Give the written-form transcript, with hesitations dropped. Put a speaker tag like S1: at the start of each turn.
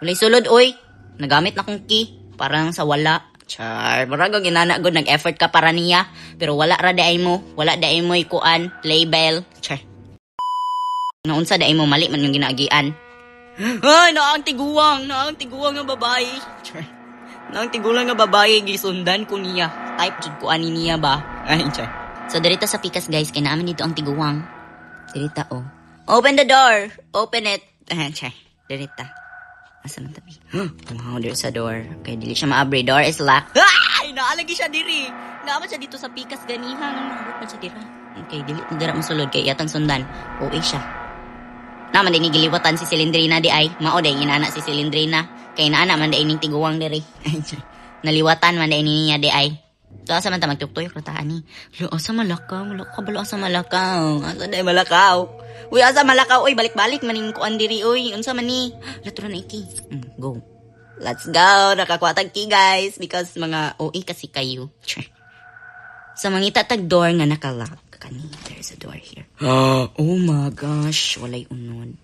S1: Walay sulod, oy. Nagamit na kong key. Parang sa wala. Char, murag ang ginana good, nag-effort ka para niya. Pero wala ra daay mo. Wala daay mo ikuan, label. Char. Naunsa daay mo, mali man yung ginagian. Ay, naang tiguang nga babae. Char. Naang tigulang nga babae, gisundan ko niya. Type jud ko ani niya ba? Ay, char. So, dirita sa pikas, guys, kaya namin dito ang tiguang. Dirita, oh. Open the door. Open it. Char. Dirita. Asa man tabi? Wow, there's a door. Okay, dili siya maabri. Door is locked. Ay, naalagi siya diri. Naman siya dito sa pikas ganihan. Naabot pa siya dira. Okay, dili dira masulod kay yatang sundan. OA siya. Naman din giliwatan si Silindrina di ay. Mao day inana si Silindrina. Kay naana man day ning tiguwang diri. Naliwatan man day niya di ay. So, asa man ta magtuktoy krataan ni. Lo, asa malakaw? Balo asa malakaw? Asa day malakaw? Uy, asa malakaw? Uy, balik-balik maning kuan diri. Uy, unsa man ni? Latro na iki. Go. Let's go. Nakakuha tag key, guys. Because mga OA kasi kayo. Sa mangita tag door nga nakalock. Kani, there's a door here. Oh my gosh. Walay unod.